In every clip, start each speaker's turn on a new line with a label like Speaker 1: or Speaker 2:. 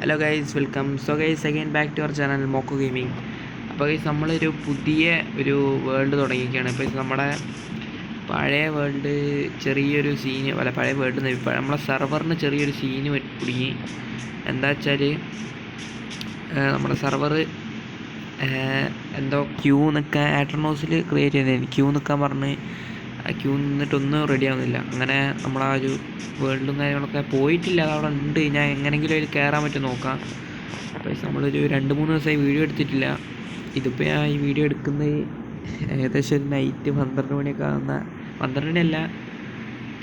Speaker 1: Hello guys, welcome. So guys, again back to our channel Moko gaming. അപ്പോൾ guys, നമ്മളൊരു പുതിയ world തുടങ്ങിയിരിക്കുകയാണ്. ഇപ്പോൾ നമ്മുടെ പഴയ വേൾഡ് ചെറിയൊരു സീന് പഴയ വേൾഡ് നമ്മളെ സെർവറിന് ചെറിയൊരു സീന് കുടുങ്ങി. എന്താ വെച്ചാൽ നമ്മുടെ സെർവർ എന്തോ ക്യൂ നിൽക്കാൻ ആട്രനോസിൽ ക്രിയേറ്റ് ചെയ്തതായിരുന്നു. ക്യൂ നിൽക്കാൻ പറഞ്ഞ് ക്യൂ നിന്നിട്ടൊന്നും റെഡി ആവുന്നില്ല. അങ്ങനെ നമ്മളാ ഒരു വേൾഡും കാര്യങ്ങളൊക്കെ പോയിട്ടില്ല, അതവിടെ ഉണ്ട്. ഞാൻ എങ്ങനെയെങ്കിലും അതിൽ കയറാൻ പറ്റും നോക്കാം. അപ്പോൾ നമ്മളൊരു 2-3 ദിവസമായി വീഡിയോ എടുത്തിട്ടില്ല. ഇതിപ്പോൾ ഞാൻ ഈ വീഡിയോ എടുക്കുന്നത് ഏകദേശം ഒരു നൈറ്റ് 12 മണിയൊക്കെ ആകുന്ന 12 മണിയല്ല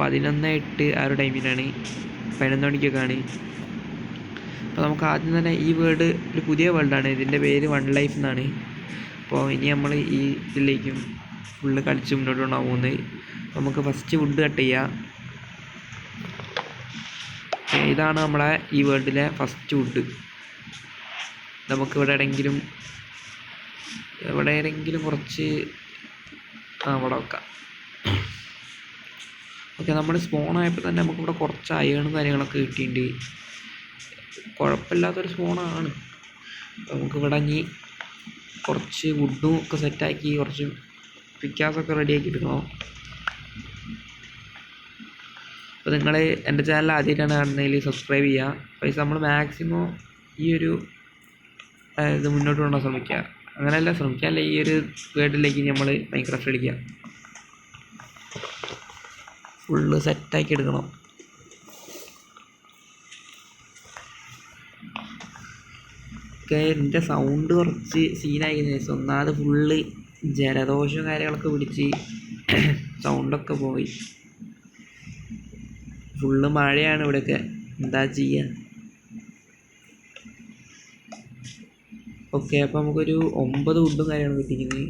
Speaker 1: 11:08 ആ ഒരു ടൈമിലാണ്, 11 മണിക്കൊക്കെ ആണ്. അപ്പോൾ നമുക്ക് ആദ്യം തന്നെ ഈ വേൾഡ് ഒരു പുതിയ വേൾഡാണ്. ഇതിൻ്റെ പേര് വൺ ലൈഫ് എന്നാണ്. അപ്പോൾ ഇനി നമ്മൾ ഈ ഇതിലേക്കും ഫുള്ള് കളിച്ച് മുന്നോട്ട് കൊണ്ടാകാൻ പോകുന്നത്. നമുക്ക് ഫസ്റ്റ് വുഡ് കട്ട് ചെയ്യാം. ഇതാണ് നമ്മളെ ഈ വേൾഡിലെ ഫസ്റ്റ് വുഡ്. നമുക്ക് ഇവിടെ എവിടെയെങ്കിലും കുറച്ച് അവിടെ വെക്കാം. ഓക്കെ, നമ്മൾ സ്പോണായപ്പോൾ തന്നെ നമുക്കിവിടെ കുറച്ച് അയേണും കാര്യങ്ങളൊക്കെ കിട്ടിയിട്ടുണ്ട്. കുഴപ്പമില്ലാത്തൊരു സ്പോണാണ്. നമുക്കിവിടെ ഇനി കുറച്ച് വുഡും ഒക്കെ സെറ്റാക്കി കുറച്ച് പിക്കാസൊക്കെ റെഡിയാക്കി എടുക്കണം. അപ്പോൾ നിങ്ങൾ എൻ്റെ ചാനൽ ആദ്യമായിട്ടാണ് കാണുന്നതിൽ സബ്സ്ക്രൈബ് ചെയ്യുക. പൈസ നമ്മൾ മാക്സിമം ഈ ഒരു ഇത് മുന്നോട്ട് കൊണ്ടുപോകാൻ ശ്രമിക്കുക. അങ്ങനെയല്ല ശ്രമിക്കാനല്ല, ഈ ഒരു വേൾഡിലേക്ക് നമ്മൾ മൈൻക്രാഫ്റ്റ് കളിക്കുക. ഫുള്ള് സെറ്റാക്കി എടുക്കണം. ഒക്കെ എൻ്റെ സൗണ്ട് കുറച്ച് സീനായി. ഒന്നാമത് ഫുള്ള് ജലദോഷവും കാര്യങ്ങളൊക്കെ പിടിച്ച് സൗണ്ടൊക്കെ പോയി. ഫുള്ള് മഴയാണ് ഇവിടെയൊക്കെ, എന്താ ചെയ്യുക. ഓക്കെ, അപ്പോൾ നമുക്കൊരു 9 വുഡും കാര്യങ്ങളും കിട്ടിയിരിക്കുന്നത്.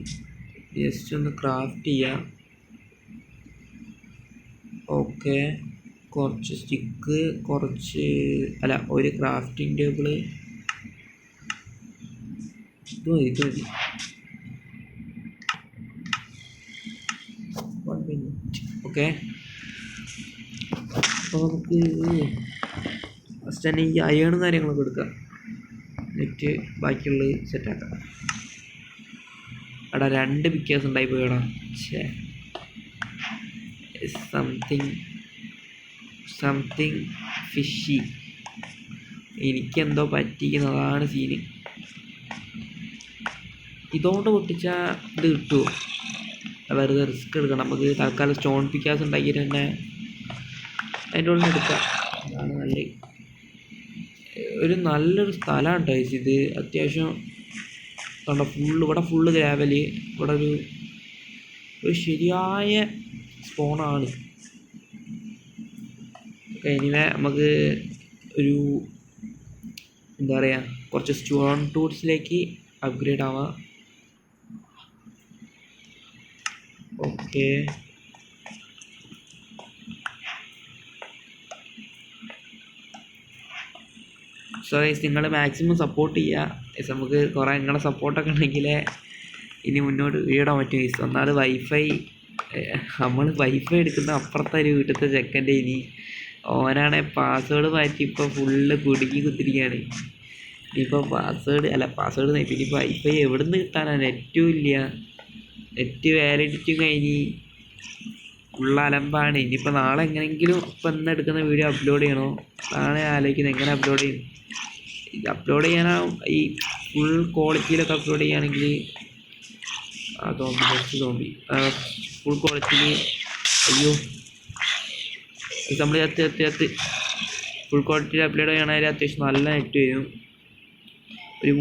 Speaker 1: ജസ്റ്റ് ഒന്ന് ക്രാഫ്റ്റ് ചെയ്യാം. ഓക്കെ, കുറച്ച് സ്റ്റിക്ക്, ഒരു ക്രാഫ്റ്റിംഗ് ടേബിള്, ഇത് മതി. 1 മിനിറ്റ്. ഓക്കെ, അപ്പോൾ നമുക്ക് ഫസ്റ്റ് തന്നെ ഈ അയേണും കാര്യങ്ങളൊക്കെ എടുക്കാം, എന്നിട്ട് ബാക്കിയുള്ളത് സെറ്റാക്കാം. എടാ 2 പിക്കേഴ്സ് ഉണ്ടായി പോയടാ. Something fishy. എനിക്കെന്തോ പറ്റിക്കുന്നതാണ് സീന്. ഇതുകൊണ്ട് പൊട്ടിച്ചാൽ ഇത് കിട്ടുമോ? വെറുതെ റിസ്ക് എടുക്കണം. നമുക്ക് തൽക്കാലം സ്റ്റോൺ പിക്കാസ് ഉണ്ടാക്കിയിട്ട് തന്നെ അതിൻ്റെ ഉള്ളിൽ എടുക്കാം. അതാണ് നല്ലൊരു സ്ഥലമാണ് കേട്ടോ ഇത്. അത്യാവശ്യം കണ്ടോ, ഇവിടെ ഫുള്ള് ഗ്രാവല്. ഇവിടെ ഒരു ശരിയായ സ്പോണാണ്. എനിവേ നമുക്ക് എന്താ പറയുക, കുറച്ച് സ്റ്റോൺ ടൂൾസിലേക്ക് അപ്ഗ്രേഡ് ആവാം. ഓക്കെ, സോ ഗൈസ്, നിങ്ങൾ മാക്സിമം സപ്പോർട്ട് ചെയ്യുക. നമുക്ക് കുറേ നിങ്ങളുടെ സപ്പോർട്ടൊക്കെ ഉണ്ടെങ്കിലേ ഇനി മുന്നോട്ട് വീടാൻ പറ്റും ഗൈസ്. ഒന്നാമത് നമ്മൾ വൈഫൈ എടുക്കുന്ന അപ്പുറത്തെ ഒരു വീട്ടിലത്തെ ചെക്കൻ്റെ ഇനി ഓനാണെ പാസ്വേഡ് മാറ്റി ഇപ്പോൾ ഫുള്ള് കുത്തിരിക്കുകയാണ്. ഇനിയിപ്പോൾ പാസ്വേഡ് പിന്നെ ഇപ്പോൾ വൈഫൈ എവിടെ നിന്ന് കിട്ടാനാണ്? നെറ്റും ഇല്ല, നെറ്റ് വാലിഡിറ്റിയും കഴിഞ്ഞ് ഫുള്ള് അലമ്പാണ്. ഇനിയിപ്പോൾ നാളെ എങ്ങനെയെങ്കിലും ഇപ്പം എടുക്കുന്ന വീഡിയോ അപ്ലോഡ് ചെയ്യണോ? നാളെ ആലോചിക്കുന്നത് എങ്ങനെ അപ്ലോഡ് ചെയ്യും. ഇത് അപ്ലോഡ് ചെയ്യാനാവും ഈ ഫുൾ ക്വാളിറ്റിയിലൊക്കെ അപ്ലോഡ് ചെയ്യുകയാണെങ്കിൽ ഫുൾ ക്വാളിറ്റിയിൽ. അയ്യോ, നമ്മൾ ചത്ത് ഫുൾ ക്വാളിറ്റിയിൽ അപ്ലോഡ് ചെയ്യണമെങ്കിൽ അത്യാവശ്യം നല്ല നെറ്റ് വരും. ഒരു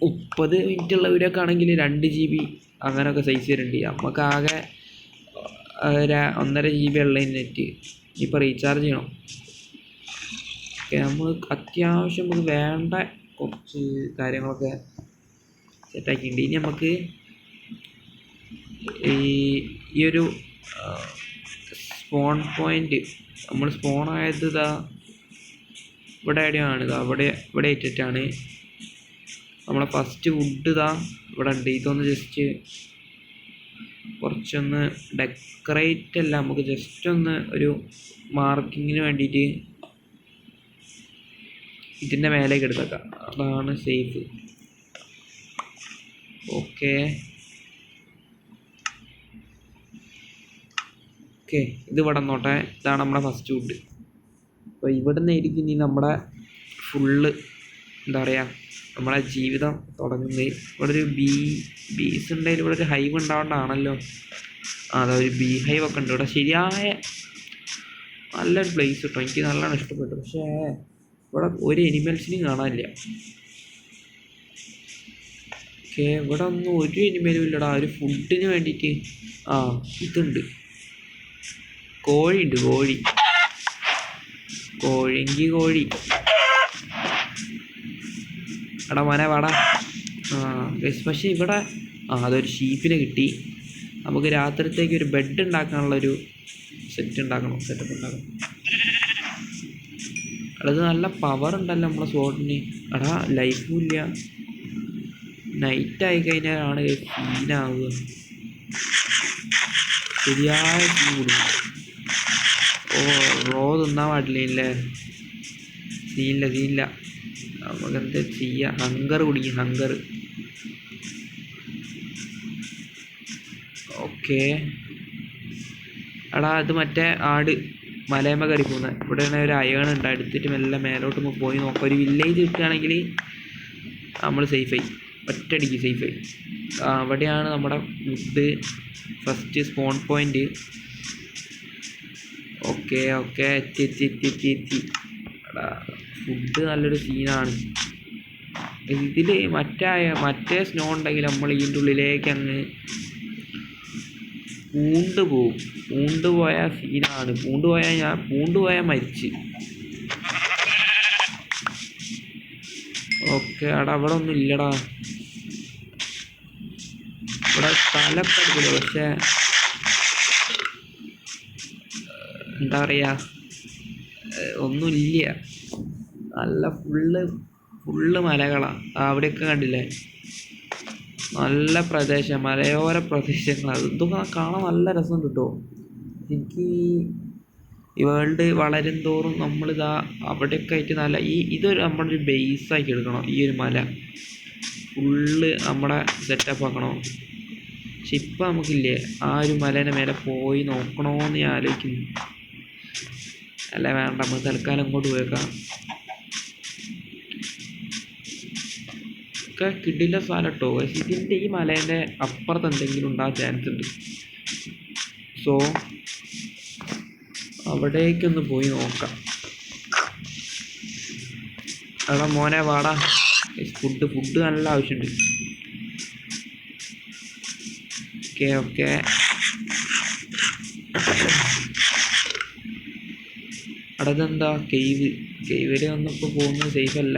Speaker 1: 30 മിനിറ്റുള്ള വീഡിയോ ഒക്കെ ആണെങ്കിൽ 2 GB അങ്ങനെയൊക്കെ സൈസ് വരുന്നുണ്ട്. നമുക്ക് ആകെ 1.5 GB ഉള്ള നെറ്റ്. ഇപ്പോൾ റീചാർജ് ചെയ്യണം. ഓക്കെ, നമ്മൾ അത്യാവശ്യം നമുക്ക് വേണ്ട കുറച്ച് കാര്യങ്ങളൊക്കെ സെറ്റാക്കിയിട്ടുണ്ട്. ഇനി നമുക്ക് ഈ ഒരു സ്പോൺ പോയിൻ്റ്, നമ്മൾ സ്പോണായത് ഇവിടെ എവിടെയാണ്, ഇവിടെ ഇട്ടിട്ടാണ്. നമ്മളെ ഫസ്റ്റ് വുഡ് ഇവിടെ ഉണ്ട്. ഇതൊന്ന് ജസ്റ്റ് കുറച്ചൊന്ന് ഡെക്കറേറ്റ് അല്ല, നമുക്ക് ജസ്റ്റ് ഒന്ന് ഒരു മാർക്കിങ്ങിന് വേണ്ടിയിട്ട് ഇതിൻ്റെ മേലേക്ക് എടുത്തേക്കാം, അതാണ് സേഫ്. ഓക്കെ ഓക്കെ, ഇത് ഇവിടെ നോട്ടെ. ഇതാണ് നമ്മുടെ ഫസ്റ്റ് വുഡ്. അപ്പോൾ ഇവിടെ നിന്നായിരിക്കും ഇനി നമ്മുടെ ഫുള്ള് എന്താ പറയുക നമ്മളെ ജീവിതം തുടങ്ങുന്നത്. ഇവിടെ ഒരു ബീസ് ഉണ്ടെങ്കിൽ ഇവിടെ ഒരു ഹൈവ് ഉണ്ടാവേണ്ടതാണല്ലോ. അതാ ഒരു ബീ ഹൈവ് ഒക്കെ ഉണ്ട് ഇവിടെ. ശരിയായ നല്ലൊരു പ്ലേസ് കിട്ടും, എനിക്ക് നല്ലോണം ഇഷ്ടപ്പെട്ടു. പക്ഷേ ഇവിടെ ഒരു എനിമൽസിനെയും കാണാനില്ല. ഓക്കെ, ഇവിടെ ഒന്നും ഒരു എനിമലും ഇല്ലടാ. ഒരു ഫുഡിന് വേണ്ടിയിട്ട് ഇതുണ്ട്, കോഴിയുണ്ട്. കോഴി എടാ മോനെ വാടാ. പക്ഷേ ഇവിടെ അതൊരു ഷീപ്പിനെ കിട്ടി. നമുക്ക് രാത്രിത്തേക്ക് ഒരു ബെഡ് ഉണ്ടാക്കാനുള്ളൊരു സെറ്റപ്പ് ഉണ്ടാക്കണം. അത് നല്ല പവർ ഉണ്ടല്ലോ നമ്മളെ സ്വോർഡിന്. എടാ ലൈഫും ഇല്ല. നൈറ്റ് ആയി കഴിഞ്ഞാലാണ് സീനാവുക. ശരിയായ സീൻ കൊടുക്കും. റോ തിന്നാൻ പാടില്ലേ? സീനില്ല. നമുക്കെന്താ ചെയ്യാം? ഹങ്കർ കുടിക്കും, ഹങ്കർ. ഓക്കെ എടാ, അത് മറ്റേ ആട് മലയമ്മ കയറി പോകുന്നത്. ഇവിടെയാണ് ഒരു അയൺ ഉണ്ട്, എടുത്തിട്ട് മെല്ലെ മേലോട്ട് പോയി നോക്കാം. ഒരു വില്ലേജ് കിട്ടുകയാണെങ്കിൽ നമ്മൾ സേഫായി, ഒറ്റയടിക്ക് സേഫായി. അവിടെയാണ് നമ്മുടെ wood first spawn point. Okay എത്തി. എടാ ഫുഡ് നല്ലൊരു സീനാണ്. ഇതിൽ മറ്റേ സ്നോ ഉണ്ടെങ്കിൽ നമ്മൾ ഇതിൻ്റെ ഉള്ളിലേക്ക് അങ്ങ് പൂണ്ടുപോയ സീനാണ്. പൂണ്ടുപോയാൽ മരിച്ച്. ഓക്കെ എടാ, അവിടെ ഒന്നും ഇല്ലടാ. ഇവിടെ സ്ഥലമൊക്കെ അടിപൊളി, പക്ഷേ എന്താ പറയുക, ഒന്നുമില്ല. നല്ല ഫുള്ള് മലകളാണ്. അവിടെയൊക്കെ കണ്ടില്ലേ, നല്ല പ്രദേശം, മലയോര പ്രദേശങ്ങൾ. അതൊക്കെ കാണാൻ നല്ല രസമുണ്ട് കേട്ടോ. എനിക്ക് ഈ വേൾഡ് വളരും തോറും നമ്മളിതാ അവിടെയൊക്കെ ആയിട്ട് നല്ല ഇതൊരു നമ്മുടെ ഒരു ബേസാക്കി എടുക്കണം. ഈ ഒരു മല ഫുള്ള് നമ്മുടെ സെറ്റപ്പ് ആക്കണം. പക്ഷെ ഇപ്പം നമുക്കില്ലേ ആ ഒരു മലേൻ്റെ മേലെ പോയി നോക്കണമെന്ന് ഞാൻ ആലോചിക്കുന്നു. അല്ല വേണ്ട, നമുക്ക് തൽക്കാലം ഇങ്ങോട്ട് പോയേക്കാം. ഒക്കെ കിടില സ്ഥലം കേട്ടോ. ഇതിൻ്റെ ഈ മലേൻ്റെ അപ്പുറത്ത് എന്തെങ്കിലും ഉണ്ടാകാൻ ചാൻസ് ഉണ്ട്. സോ അവിടേക്കൊന്ന് പോയി നോക്കാം. എടാ മോനെ വാടാ. ഫുഡ് നല്ല ആവശ്യമുണ്ട്. ഓക്കെ അടതെന്താ കേവിൽ ഒന്നിപ്പോൾ പോകുന്നത് സേഫ് അല്ല.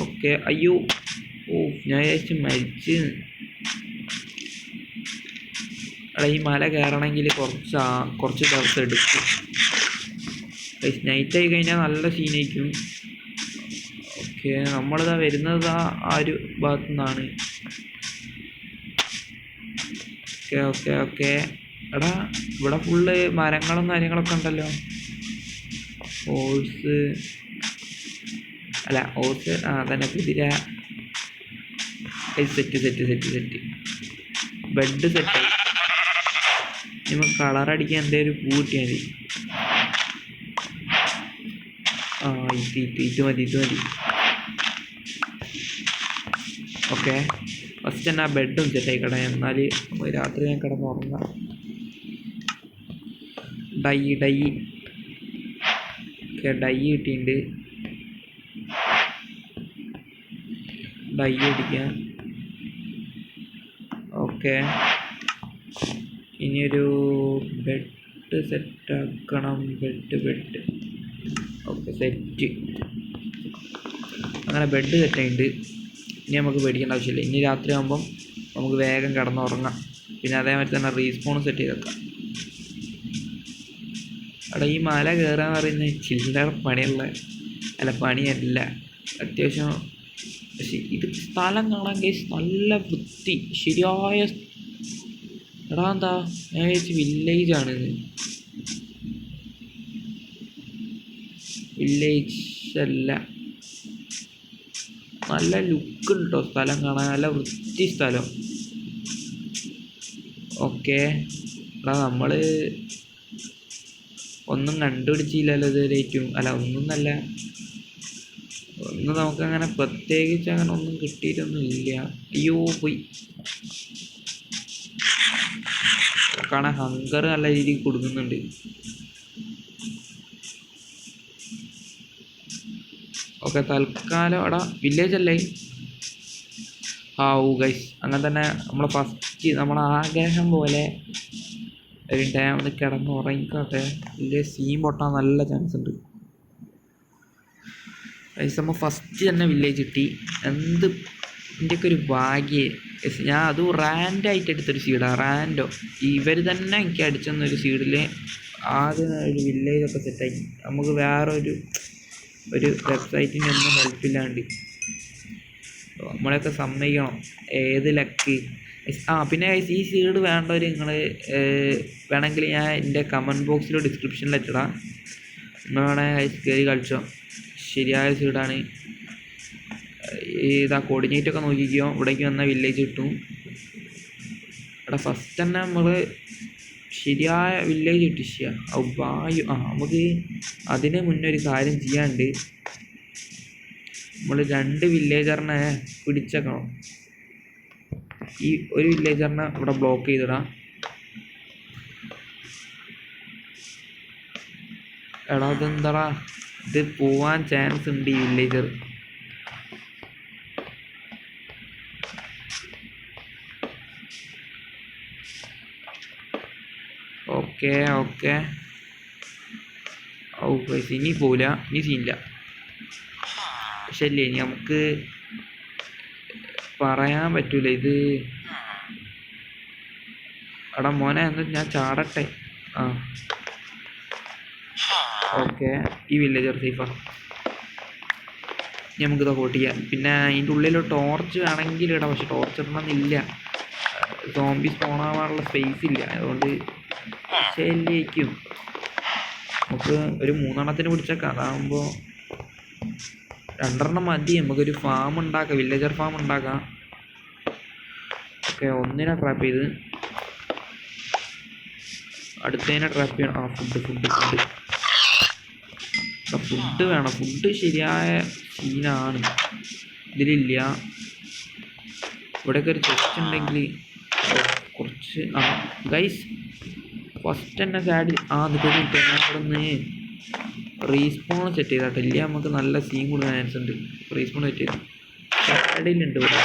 Speaker 1: ഓക്കെ അയ്യോ, ഞാൻ വിചാരിച്ച് മരിച്ച്. എടാ ഈ മല കയറണമെങ്കിൽ കുറച്ച് ദിവസം എടുക്കും. നൈറ്റ് ആയി കഴിഞ്ഞാൽ നല്ല സീനായിരിക്കും. ഓക്കെ നമ്മളിതാ വരുന്നത് ആ ഒരു ഭാഗത്തു നിന്നാണ്. ഓക്കെ എടാ ഇവിടെ ഫുള്ള് മരങ്ങളും കാര്യങ്ങളൊക്കെ ഉണ്ടല്ലോ. ഹോഴ്സ് തന്നെ കുതിര. സെറ്റ് ബെഡ് സെറ്റായി. നമുക്ക് കളറടിക്കാൻ എന്തെങ്കിലും പൂ കിട്ടിയാൽ മതി. ഇത് മതി. ഓക്കെ ഫസ്റ്റ് തന്നെ ആ ബെഡും സെറ്റായിക്കട്ടെ. എന്നാൽ നമുക്ക് രാത്രി ഞാൻ കിടന്നുറങ്ങാം. ഡൈ കിട്ടിയിട്ടുണ്ട്. ഡൈ അടിക്കാം. ഓക്കെ ഇനിയൊരു ബെഡ് സെറ്റാക്കണം. Bed okay set. അങ്ങനെ ബെഡ് സെറ്റായിട്ടുണ്ട്. ഇനി നമുക്ക് പേടിക്കേണ്ട ആവശ്യമില്ല. ഇനി രാത്രി ആകുമ്പം നമുക്ക് വേഗം കിടന്നുറങ്ങാം. പിന്നെ അതേമാതിരി തന്നെ റീസ്പോൺ സെറ്റ് ചെയ്തേക്കാം. അവിടെ ഈ മല കയറുക എന്ന് പറയുന്നത് ചില്ലറ പണിയല്ല. അത്യാവശ്യം. പക്ഷെ ഇത് സ്ഥലം കാണാൻ കേസ് നല്ല വൃത്തി. ശരിയായ എടാ എന്താ ഞാൻ വിചാരിച്ച് വില്ലേജാണിത്. വില്ലേജ് അല്ല, നല്ല ലുക്ക് ഉണ്ട് കേട്ടോ സ്ഥലം കാണാൻ, നല്ല വൃത്തി സ്ഥലം. ഓക്കെ എടാ നമ്മൾ ഒന്നും കണ്ടുപിടിച്ചില്ലല്ലോ ഇതുവരെയായിട്ടും. അല്ല ഒന്നും നല്ല ഒന്നും നമുക്കങ്ങനെ പ്രത്യേകിച്ച് അങ്ങനെ ഒന്നും കിട്ടിയിട്ടൊന്നും ഇല്ല. അയ്യോ പോയി കാണാൻ ഹങ്കർ നല്ല രീതിക്ക് കൊടുക്കുന്നുണ്ട്. ഓക്കെ തൽക്കാലം എടാ വില്ലേജ് അല്ലേ. ഗൈസ് അങ്ങനെ തന്നെ നമ്മളെ ഫസ്റ്റ് നമ്മളെ ആഗ്രഹം പോലെ ഒരു ഡാം ഒന്ന് കിടന്ന് ഉറങ്ങിക്കോട്ടെ. വലിയ സീൻ പൊട്ടാൻ നല്ല ചാൻസ് ഉണ്ട് ഗൈസ്. നമ്മൾ ഫസ്റ്റ് തന്നെ വില്ലേജ് കിട്ടി. എന്ത് ഇതിൻ്റെയൊക്കെ ഒരു ഭാഗ്യേ. ഞാൻ അതും റാൻഡായിട്ട് എടുത്തൊരു സീഡാണ്, റാൻഡോ. ഇവർ തന്നെ എനിക്ക് അടിച്ചെന്നൊരു സീഡിൽ ആദ്യം ഒരു വില്ലേജൊക്കെ സെറ്റാക്കി. നമുക്ക് വേറെ ഒരു വെബ്സൈറ്റിൻ്റെ ഒന്നും ഹെൽപ്പില്ലാണ്ട് നമ്മളെയൊക്കെ സമ്മതിക്കണം. ഏത് ലക്ക്. പിന്നെ ഈ സീഡ് വേണ്ടവർ നിങ്ങൾ വേണമെങ്കിൽ ഞാൻ എൻ്റെ കമൻറ്റ് ബോക്സിലോ ഡിസ്ക്രിപ്ഷനിൽ ഇട്ടിടാം. നിങ്ങൾ വേണമെങ്കിൽ കയറി കളിച്ചോ. ശരിയായ സീഡാണ്. ഇതാ കോർഡിനേറ്റൊക്കെ നോക്കിക്കോ. ഇവിടേക്ക് വന്ന വില്ലേജ് കിട്ടും. ഇവിടെ ഫസ്റ്റ് തന്നെ നമ്മൾ ശരിയായ വില്ലേജ് കിട്ടിയ നമുക്ക് അതിന് മുന്നേ ഒരു കാര്യം ചെയ്യാണ്ട്. നമ്മൾ 2 വില്ലേജറിനെ പിടിച്ചേക്കണം. ഈ ഒരു വില്ലേജറിനെ ഇവിടെ ബ്ലോക്ക് ചെയ്തിടാം. എടാ ഇതെന്താടാ, ഇത് പോവാൻ ചാൻസ് ഉണ്ട് ഈ വില്ലേജർ. ഓക്കെ ഇനി പോവില്ല, ഇനി സീനില്ല. പക്ഷെ അല്ലേ ഇനി നമുക്ക് പറയാൻ പറ്റൂല ഇത്. എടാ മോനെ എന്ന് ഞാൻ ചാടട്ടെ. ഓക്കെ ഈ വില്ലേജർ സേഫാ. നമുക്കിത് വോട്ട് ചെയ്യാം. പിന്നെ അതിൻ്റെ ഉള്ളിൽ ടോർച്ച് വേണമെങ്കിൽ ഇടാം. പക്ഷെ ടോർച്ച് ഇടണമെന്നില്ല, സോംബി സ്പോണാവാനുള്ള സ്പേസ് ഇല്ല. അതുകൊണ്ട് ശരിയായിരിക്കും നമുക്ക് ഒരു 3 എണ്ണത്തിന് പിടിച്ചേക്കാം. അതാകുമ്പോൾ 2 എണ്ണം മതി. നമുക്കൊരു ഫാം ഉണ്ടാക്കാം, വില്ലേജർ ഫാം ഉണ്ടാക്കാം. ഓക്കെ ഒന്നിനെ ട്രാപ്പ് ചെയ്ത് അടുത്തതിനെ ട്രാപ്പ് ചെയ്യണം. ഫുഡ് വേണം. ഫുഡ് ശരിയായ സീനാണ്. ഇതിലില്ല. ഇവിടെയൊക്കെ ഒരു ചെസ്റ്റ് ഉണ്ടെങ്കിൽ കുറച്ച് ഗൈസ് ഫസ്റ്റ് തന്നെ സാഡിൽ നിൽക്കിട്ട് ഞാൻ ഇവിടെ നിന്ന് റീസ്പോൺ സെറ്റ് ചെയ്താട്ടോ. ഇല്ല നമുക്ക് നല്ല സീൻ കൊടുക്കാൻ ചാൻസ് ഉണ്ട്. റീസ്പോൺ സെറ്റ് ചെയ്തു. സാഡിലുണ്ട് ഇവിടെ.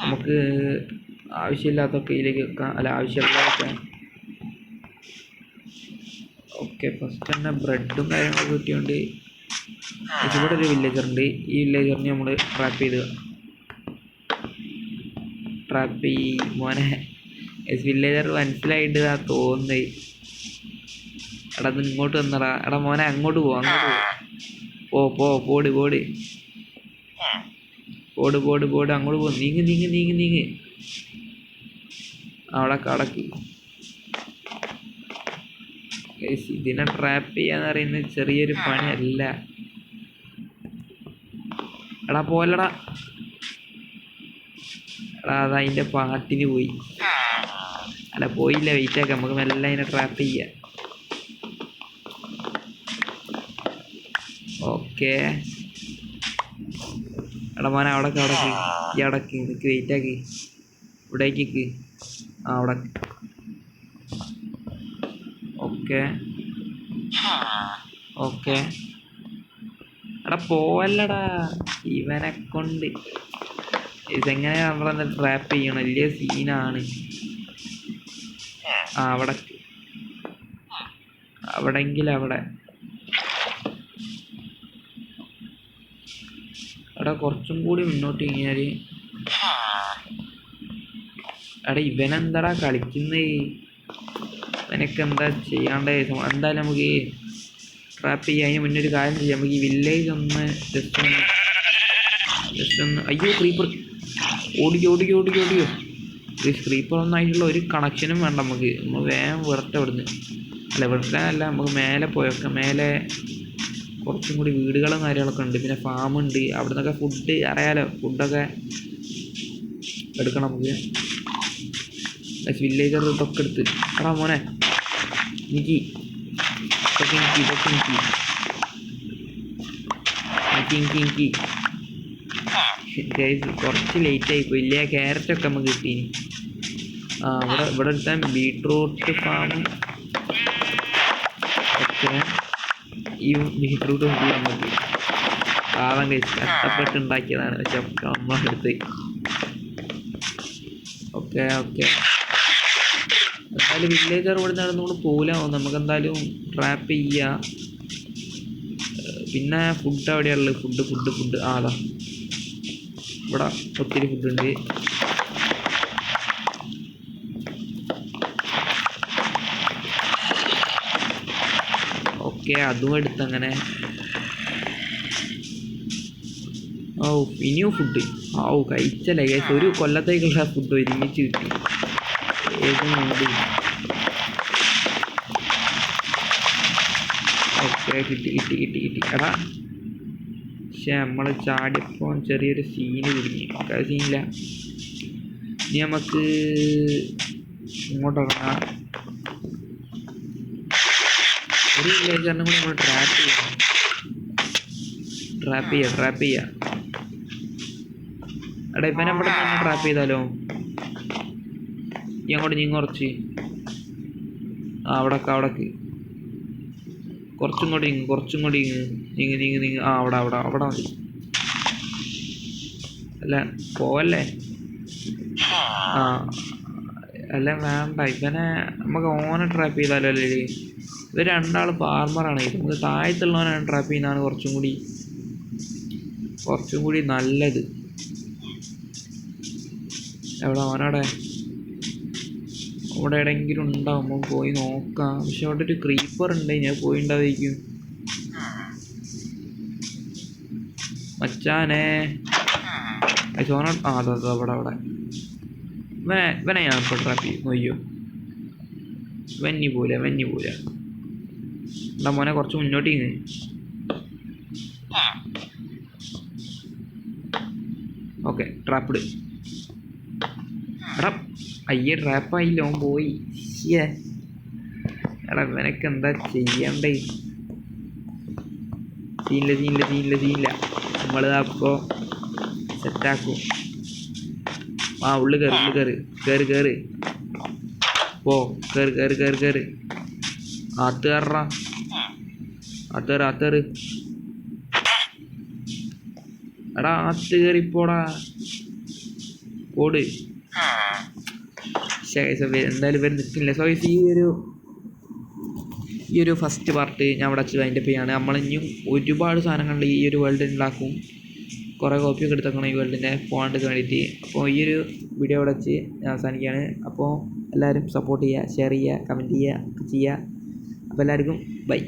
Speaker 1: നമുക്ക് ആവശ്യമില്ലാത്തൊക്കെ ഇതിലേക്ക് വെക്കാം. അല്ല ആവശ്യമുള്ളതൊക്കെ. ഓക്കെ ഫസ്റ്റ് തന്നെ ബ്രെഡും കാര്യങ്ങളൊക്കെ കിട്ടിയോണ്ട് ഇവിടെ ഒരു വില്ലേജറുണ്ട്. ഈ വില്ലേജറിനെ നമ്മൾ ട്രാപ്പ് മോനെ വില്ലേജർ മനസ്സിലായിട്ട് തോന്നുന്നത്. എടാ ഇത് ഇങ്ങോട്ട് വന്നടാ. എടാ മോനെ അങ്ങോട്ട് പോട് അങ്ങോട്ട് പോ. നീങ്ങ് അവിടക്ക്. ഇതിനെ ട്രാപ്പ് ചെയ്യാന്ന് പറയുന്നത് ചെറിയൊരു പണിയല്ല. എടാ പോലടാ. എടാ അതതിൻ്റെ പാട്ടിന് പോയി. അല്ല പോയില്ല, വെയിറ്റ് ആക്കാം. നമുക്ക് മെല്ലെ അതിനെ ട്രാപ്പ് ചെയ്യാം. ഓക്കെ എടാ മോനെ അവിടക്ക് നിനക്ക് വെയിറ്റ് ആക്കി. ഇവിടേക്ക് അവിടെ. ഓക്കെ എടാ പോവല്ലടാ. ഇവനെ കൊണ്ട് ഇതെങ്ങനെ നമ്മളെന്താ ട്രാപ്പ് ചെയ്യണം, വലിയ സീനാണ്. അവിടെങ്കിൽ അവിടെ. എടാ കുറച്ചും കൂടി മുന്നോട്ട് കഴിഞ്ഞാൽ. എടാ ഇവനെന്താടാ കളിക്കുന്നത്? ഇവനൊക്കെ എന്താ ചെയ്യാണ്ടേ? എന്തായാലും നമുക്ക് ട്രാപ്പ് ചെയ്യാം. അതിന് മുന്നേ ഒരു കാര്യം ചെയ്യാം. നമുക്ക് ഈ വില്ലേജ് ഒന്ന് ജസ്റ്റ് ഒന്ന് അയ്യോ ക്രീപ്പർ ഓടിക്കോ. ഈ ക്രീപ്പർ ഒന്നും ആയിട്ടുള്ള ഒരു കണക്ഷനും വേണ്ട. നമ്മൾ വേഗം വിറട്ടെ ഇവിടുന്ന്. അല്ല ഇവിടുത്തെ നമുക്ക് മേലെ പോയൊക്കെ മേലെ കുറച്ചും കൂടി വീടുകളും കാര്യങ്ങളൊക്കെ ഉണ്ട്. പിന്നെ ഫാമുണ്ട്. അവിടെ നിന്നൊക്കെ ഫുഡ് അറിയാലോ, ഫുഡൊക്കെ എടുക്കണം നമുക്ക്. വില്ലേജർ ഇതൊക്കെ എടുത്ത് എടാ മോനെ എനിക്ക് കുറച്ച് ലേറ്റ് ആയിപ്പോയി. ഇല്ലേ ക്യാരറ്റൊക്കെ നമുക്ക് കിട്ടീനി. ഇവിടെ എടുത്താൽ ബീട്രൂട്ട് ഫാം ഒക്കെ. ഈ ബീട്രൂട്ട് ഫുൾ നമുക്ക് പാവം കഴിച്ച് കഷ്ടപ്പെട്ട് ഉണ്ടാക്കിയതാണ്. പക്ഷെ നമ്മളെടുത്ത് ഓക്കെ എന്തായാലും വില്ലേജർ ഇവിടെ നടന്നുകൊണ്ട് പോകില്ല. നമുക്ക് എന്തായാലും ട്രാപ്പ് ചെയ്യാം. പിന്നെ ഫുഡ് എവിടെയുള്ളത്? ഫുഡ് അതാ ഇവിടെ ഒത്തിരി ഫുഡുണ്ട്. ഓക്കെ അതും എടുത്തങ്ങനെ. ഇനിയും ഫുഡ് കഴിച്ചല്ലേ ഗൈസ്. ഒരു കൊല്ലത്തേക്കുള്ള ഫുഡ് ഒരുമിച്ച് കിട്ടി. ഓക്കെ കിട്ടി എടാ. പക്ഷെ നമ്മൾ ചാടിയപ്പോൾ ചെറിയൊരു സീന് കുടുങ്ങി. സീനില്ല. ഇനി നമുക്ക് ഇങ്ങോട്ടിറങ്ങാം. ഒരു വില്ലേജറിനെ കൂടി നമ്മൾ ട്രാപ്പ് ചെയ്യാം. എടാ ഇപ്പം നമ്മുടെ തന്നെ ട്രാപ്പ് ചെയ്താലോ? നീ അങ്ങോട്ട് കുറച്ച് അവിടേക്ക് കുറച്ചും കൂടി നീങ്ങ്. അവിടെ മതി. അല്ല പോവല്ലേ? അല്ല വേണ്ട. ഇവനെ നമുക്ക് ഓനെ ട്രാപ്പ് ചെയ്താലോ? അല്ലേ ഇവർ രണ്ടാൾ ഫാർമറാണ്. നമുക്ക് താഴത്തുള്ളവനാണ് ട്രാപ്പ് ചെയ്യുന്നതാണ് കുറച്ചും കൂടി നല്ലത്. അവനവിടെ എവിടെയെങ്കിലും ഉണ്ടാവുമ്പോൾ പോയി നോക്കാം. പക്ഷെ അവിടെ ഒരു ക്രീപ്പർ ഉണ്ട്. ഞാൻ പോയി ഉണ്ടായിരിക്കും മച്ചാനെ. സോന അതെ അവിടെ ഇവനെ ഞാൻ ഇപ്പോൾ ട്രാപ്പ് ചെയ്യും. അയ്യോ വെന്നി പോലെ എന്താ മോനെ കുറച്ച് മുന്നോട്ട് ഇങ്ങ്. Okay trapped. എടാ അയ്യേ ട്രാപ്പായില്ല. ഓൻ പോയി. എടാ ഇവനൊക്കെ എന്താ ചെയ്യണ്ടേ? സീനില്ല. നമ്മൾ അപ്പോൾ സെറ്റാക്കും. ഉള്ളു കയറി പോ. കയറി ആത്തേറ്. എടാ ആത്ത് കയറിപ്പോടാ പോട്. എന്തായാലും ഇവർ നിൽക്കില്ല. സോ ഈ ഒരു ഫസ്റ്റ് പാർട്ട് ഞാൻ ഇവിടെ വെച്ച് അതിൻ്റെ പേയാണ്. നമ്മളിനിയും ഒരുപാട് സാധനങ്ങൾ ഈ ഒരു വേൾഡ് ഉണ്ടാക്കും. കുറേ കോപ്പിയൊക്കെ എടുത്തേക്കണം ഈ വേൾഡിൻ്റെ പോകാണ്ട് വേണ്ടിയിട്ട്. അപ്പോൾ ഈ ഒരു വീഡിയോ ഇവിടെ വെച്ച് ഞാൻ അവസാനിക്കുകയാണ്. അപ്പോൾ എല്ലാവരും സപ്പോർട്ട് ചെയ്യുക, ഷെയർ ചെയ്യുക, കമൻറ്റ് ചെയ്യുക. അപ്പോൾ എല്ലാവർക്കും ബൈ.